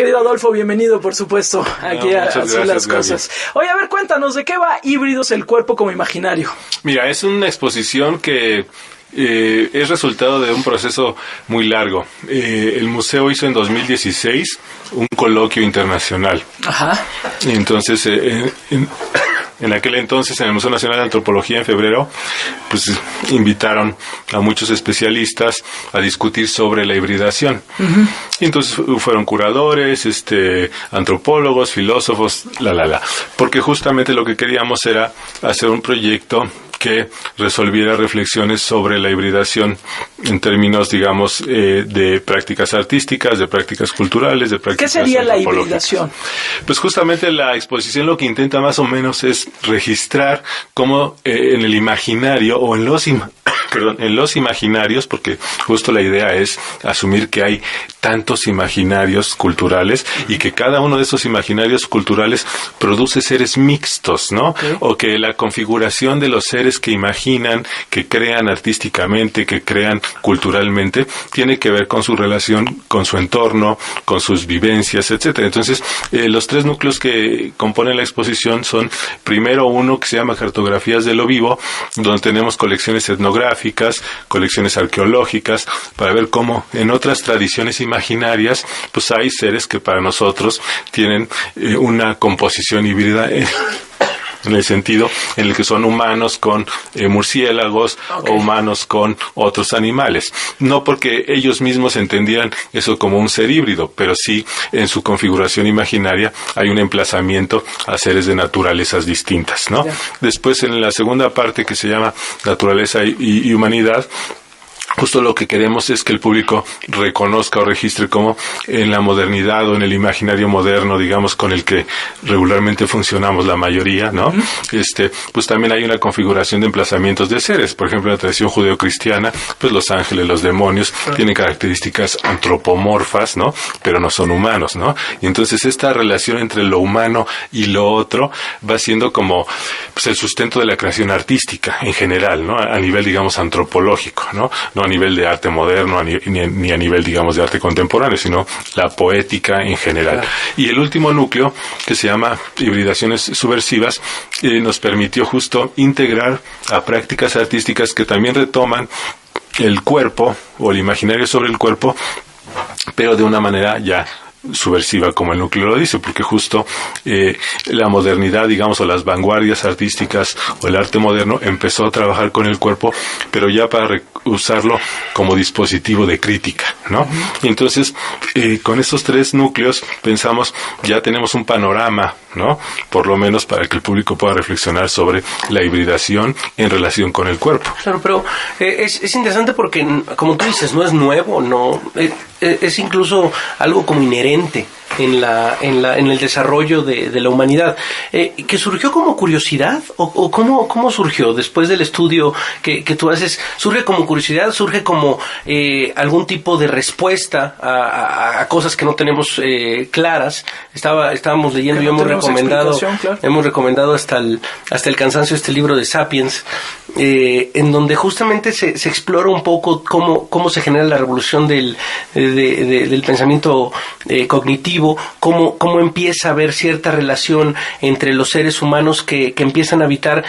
Querido Adolfo, bienvenido, por supuesto, aquí a Así las Cosas. Oye, a ver, cuéntanos, ¿de qué va Híbridos, el cuerpo como imaginario? Mira, es una exposición que es resultado de un proceso muy largo. El museo hizo en 2016 un coloquio internacional. Ajá. Y entonces, en aquel entonces, en el Museo Nacional de Antropología, en febrero, pues invitaron a muchos especialistas a discutir sobre la hibridación. Uh-huh. Y entonces fueron curadores, antropólogos, filósofos, porque justamente lo que queríamos era hacer un proyecto que resolviera reflexiones sobre la hibridación en términos, digamos, de prácticas artísticas, de prácticas culturales, de prácticas ¿Qué sería la hibridación? Pues justamente la exposición lo que intenta más o menos es registrar cómo en el imaginario o en los imaginarios, porque justo la idea es asumir que hay tantos imaginarios culturales y que cada uno de esos imaginarios culturales produce seres mixtos, ¿no? Okay. O que la configuración de los seres que imaginan, que crean artísticamente, que crean culturalmente, tiene que ver con su relación con su entorno, con sus vivencias, etcétera. Entonces, los tres núcleos que componen la exposición son, primero, uno que se llama Cartografías de lo Vivo, donde tenemos colecciones etnográficas, colecciones arqueológicas, para ver cómo en otras tradiciones imaginarias, pues hay seres que para nosotros tienen una composición híbrida en el sentido en el que son humanos con murciélagos, okay, o humanos con otros animales. No porque ellos mismos entendieran eso como un ser híbrido, pero sí en su configuración imaginaria hay un emplazamiento a seres de naturalezas distintas, ¿no? Yeah. Después, en la segunda parte, que se llama Naturaleza y Humanidad, justo lo que queremos es que el público reconozca o registre cómo en la modernidad o en el imaginario moderno, digamos, con el que regularmente funcionamos la mayoría, ¿no? Uh-huh. Pues también hay una configuración de emplazamientos de seres. Por ejemplo, en la tradición judeocristiana, pues los ángeles, los demonios, uh-huh, tienen características antropomorfas, ¿no? Pero no son humanos, ¿no? Y entonces esta relación entre lo humano y lo otro va siendo como, pues, el sustento de la creación artística en general, ¿no? A nivel, digamos, antropológico, ¿no? No a nivel de arte moderno, ni a nivel, digamos, de arte contemporáneo, sino la poética en general. Claro. Y el último núcleo, que se llama Hibridaciones Subversivas, nos permitió justo integrar a prácticas artísticas que también retoman el cuerpo, o el imaginario sobre el cuerpo, pero de una manera ya subversiva, como el núcleo lo dice, porque justo la modernidad, digamos, o las vanguardias artísticas o el arte moderno empezó a trabajar con el cuerpo, pero ya para usarlo como dispositivo de crítica, ¿no? Y entonces, con estos tres núcleos, pensamos, ya tenemos un panorama, ¿no? Por lo menos para que el público pueda reflexionar sobre la hibridación en relación con el cuerpo. Claro, pero es interesante porque, como tú dices, no es nuevo, no es incluso algo como inherente en el desarrollo de la humanidad, que surgió como curiosidad, o cómo surgió después del estudio que tú haces. Surge como curiosidad, surge como algún tipo de respuesta a cosas que no tenemos claras. Estábamos leyendo y hemos recomendado hasta el cansancio este libro de Sapiens, en donde justamente se explora un poco cómo se genera la revolución del pensamiento cognitivo, cómo empieza a haber cierta relación entre los seres humanos que empiezan a habitar,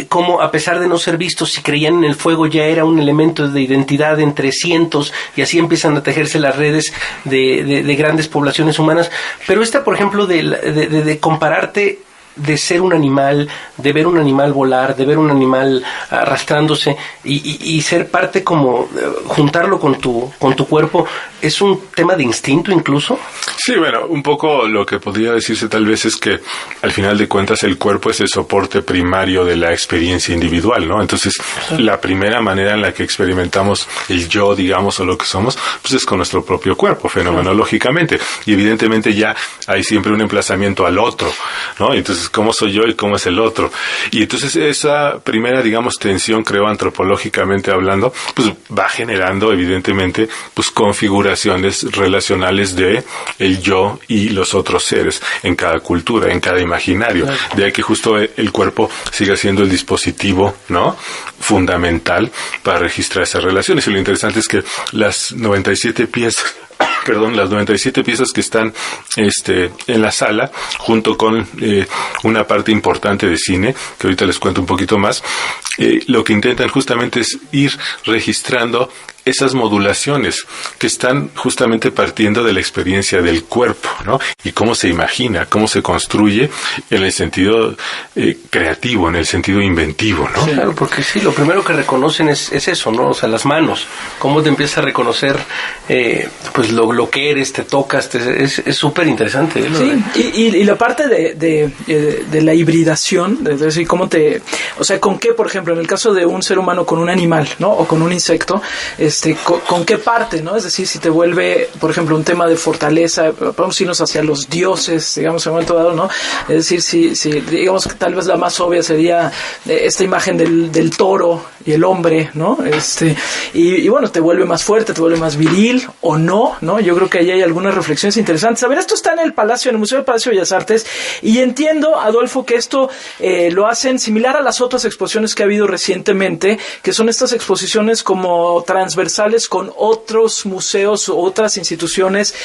cómo, a pesar de no ser vistos, si creían en el fuego, ya era un elemento de identidad entre cientos, y así empiezan a tejerse las redes de grandes poblaciones humanas. Pero por ejemplo, de compararte, de ser un animal, de ver un animal volar, de ver un animal arrastrándose y ser parte, como juntarlo con tu cuerpo, ¿es un tema de instinto incluso? Sí, bueno, un poco lo que podría decirse tal vez es que al final de cuentas el cuerpo es el soporte primario de la experiencia individual, ¿no? Entonces, la primera manera en la que experimentamos el yo, digamos, o lo que somos, pues es con nuestro propio cuerpo, fenomenológicamente. Y evidentemente ya hay siempre un emplazamiento al otro, ¿no? Entonces, ¿cómo soy yo y cómo es el otro? Y entonces esa primera, digamos, tensión, creo, antropológicamente hablando, pues va generando evidentemente pues configuraciones relacionales de el yo y los otros seres en cada cultura, en cada imaginario. Claro. De ahí que justo el cuerpo siga siendo el dispositivo, ¿no?, fundamental para registrar esas relaciones. Y lo interesante es que las 97 piezas las 97 piezas que están en la sala, junto con una parte importante de cine, que ahorita les cuento un poquito más, lo que intentan justamente es ir registrando esas modulaciones que están justamente partiendo de la experiencia del cuerpo, ¿no? Y cómo se imagina, cómo se construye en el sentido creativo, en el sentido inventivo, ¿no? Sí, claro, porque sí, lo primero que reconocen es eso, ¿no? O sea, las manos, cómo te empieza a reconocer pues lo que eres, te tocas, es súper interesante. Sí, y la parte de la hibridación, es decir, cómo o sea, con qué, por ejemplo, en el caso de un ser humano con un animal, ¿no? O con un insecto, con qué parte, ¿no? Es decir, si te vuelve, por ejemplo, un tema de fortaleza, podemos irnos hacia los dioses, digamos, en un momento dado, ¿no? Es decir, si digamos que tal vez la más obvia sería esta imagen del toro y el hombre, ¿no? Y bueno, te vuelve más fuerte, te vuelve más viril, o no, ¿no? Yo creo que ahí hay algunas reflexiones interesantes. A ver, esto está en el Museo del Palacio de Bellas Artes, y entiendo, Adolfo, que esto lo hacen similar a las otras exposiciones que ha habido recientemente, que son estas exposiciones como transversales con otros museos o otras instituciones,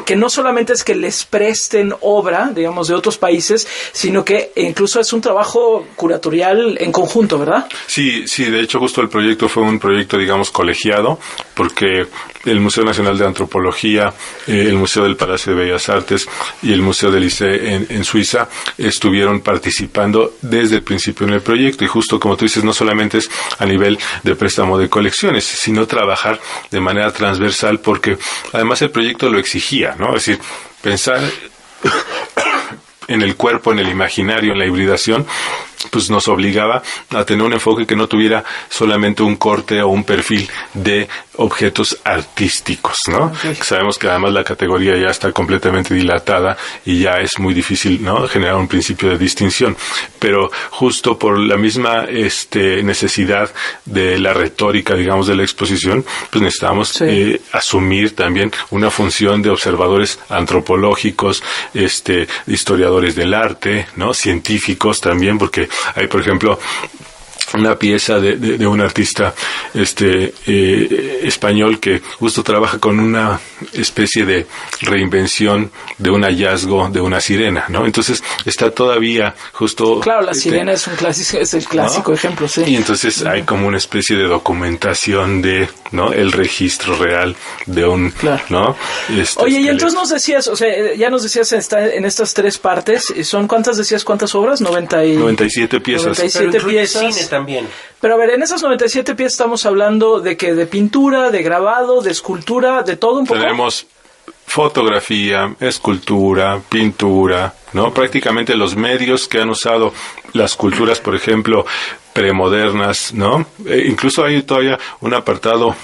que no solamente es que les presten obra, digamos, de otros países, sino que incluso es un trabajo curatorial en conjunto, ¿verdad? Sí, de hecho justo el proyecto fue un proyecto, digamos, colegiado, porque el Museo Nacional de Antropología, el Museo del Palacio de Bellas Artes y el Museo del Lycée en Suiza estuvieron participando desde el principio en el proyecto, y justo como tú dices, no solamente es a nivel de préstamo de colecciones, sino trabajar de manera transversal, porque además el proyecto lo exigía, ¿no? Es decir, pensar en el cuerpo, en el imaginario, en la hibridación, pues nos obligaba a tener un enfoque que no tuviera solamente un corte o un perfil de objetos artísticos, ¿no? Okay. Sabemos que además la categoría ya está completamente dilatada y ya es muy difícil, ¿no?, generar un principio de distinción, pero justo por la misma necesidad de la retórica, digamos, de la exposición, pues necesitamos asumir también una función de observadores antropológicos, historiadores del arte, ¿no?, científicos también, porque hay, por ejemplo, una pieza de un artista español que justo trabaja con una especie de reinvención de un hallazgo de una sirena, ¿no? Entonces está todavía justo... Claro, la sirena es el clásico, ¿no?, ejemplo, sí. Y entonces hay como una especie de documentación de, ¿no?, el registro real de un... Claro. ¿No? Oye, y entonces nos decías, o sea, ya nos decías en estas tres partes, ¿son cuántas decías, cuántas obras? 97 piezas. 97 piezas. Cine también. Pero a ver, en esas 97 piezas estamos hablando de que de pintura, de grabado, de escultura, de todo un poco. Tenemos fotografía, escultura, pintura, ¿no? Prácticamente los medios que han usado las culturas, por ejemplo, premodernas, ¿no? Incluso hay todavía un apartado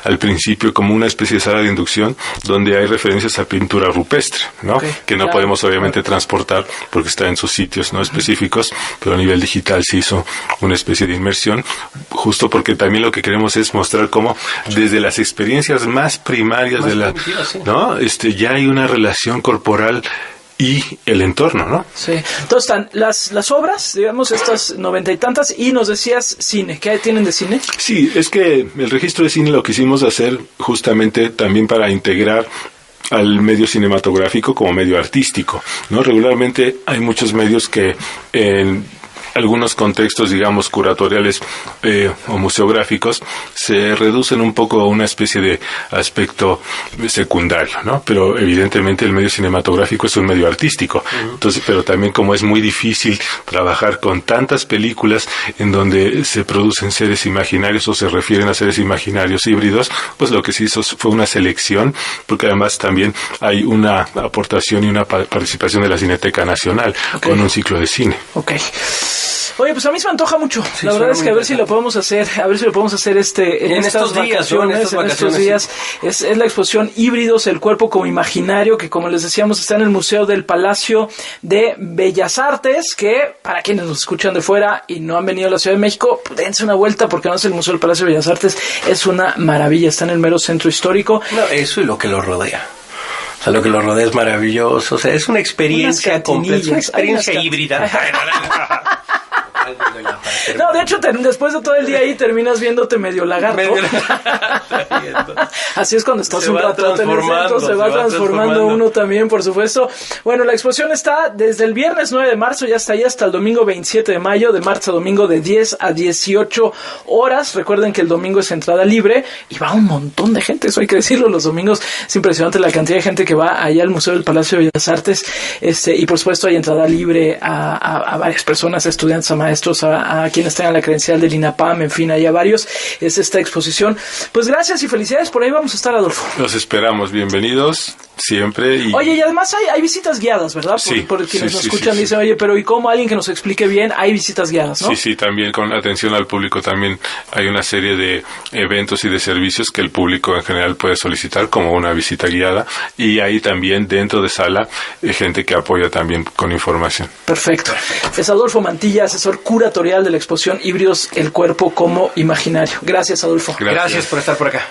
al principio como una especie de sala de inducción donde hay referencias a pintura rupestre, ¿no? Okay, que no podemos obviamente transportar porque está en sus sitios no específicos, pero a nivel digital se hizo una especie de inmersión, justo porque también lo que queremos es mostrar cómo desde las experiencias más primarias ¿no? Ya hay una relación corporal y el entorno, ¿no? Sí. Entonces están las obras, digamos, estas 90 y tantas, y nos decías cine. ¿Qué tienen de cine? Sí, es que el registro de cine lo quisimos hacer justamente también para integrar al medio cinematográfico como medio artístico, ¿no? Regularmente hay muchos medios que en algunos contextos, digamos, curatoriales o museográficos, se reducen un poco a una especie de aspecto secundario, ¿no? Pero evidentemente el medio cinematográfico es un medio artístico. Entonces, pero también como es muy difícil trabajar con tantas películas en donde se producen seres imaginarios o se refieren a seres imaginarios híbridos, pues lo que se hizo fue una selección, porque además también hay una aportación y una participación de la Cineteca Nacional con un ciclo de cine. Okay. Oye, pues a mí se me antoja mucho. Sí, la verdad es que a ver si lo podemos hacer en estos días, en estos días. Es la exposición Híbridos, el cuerpo como imaginario, que como les decíamos está en el Museo del Palacio de Bellas Artes, que para quienes nos escuchan de fuera y no han venido a la Ciudad de México, pues dense una vuelta, porque no es el Museo del Palacio de Bellas Artes, es una maravilla, está en el mero centro histórico. No, eso y lo que lo rodea. O sea, lo que lo rodea es maravilloso. O sea, es una experiencia completa, es una experiencia híbrida. No, de hecho, después de todo el día ahí terminas viéndote medio lagarto. Así es cuando estás un rato en el centro, se va transformando uno también, por supuesto. Bueno, la exposición está desde el viernes 9 de marzo, ya está ahí hasta el domingo 27 de mayo, de marzo a domingo de 10 a 18 horas. Recuerden que el domingo es entrada libre y va un montón de gente, eso hay que decirlo. Los domingos es impresionante la cantidad de gente que va allá al Museo del Palacio de Bellas Artes, y por supuesto hay entrada libre a varias personas, a estudiantes, a maestros, a quienes tengan la credencial del INAPAM, en fin, hay a varios. Es esta exposición. Pues gracias y felicidades, por ahí vamos a estar, Adolfo. Los esperamos, bienvenidos siempre. Oye, y además hay visitas guiadas, ¿verdad? Por quienes nos escuchan, dicen, oye, pero ¿y cómo alguien que nos explique bien? Hay visitas guiadas, ¿no? Sí, también con atención al público, también hay una serie de eventos y de servicios que el público en general puede solicitar, como una visita guiada, y hay también dentro de sala gente que apoya también con información. Perfecto. Es Adolfo Mantilla, asesor curatorial de la exposición Híbridos, el cuerpo como imaginario. Gracias, Adolfo. Gracias por estar por acá.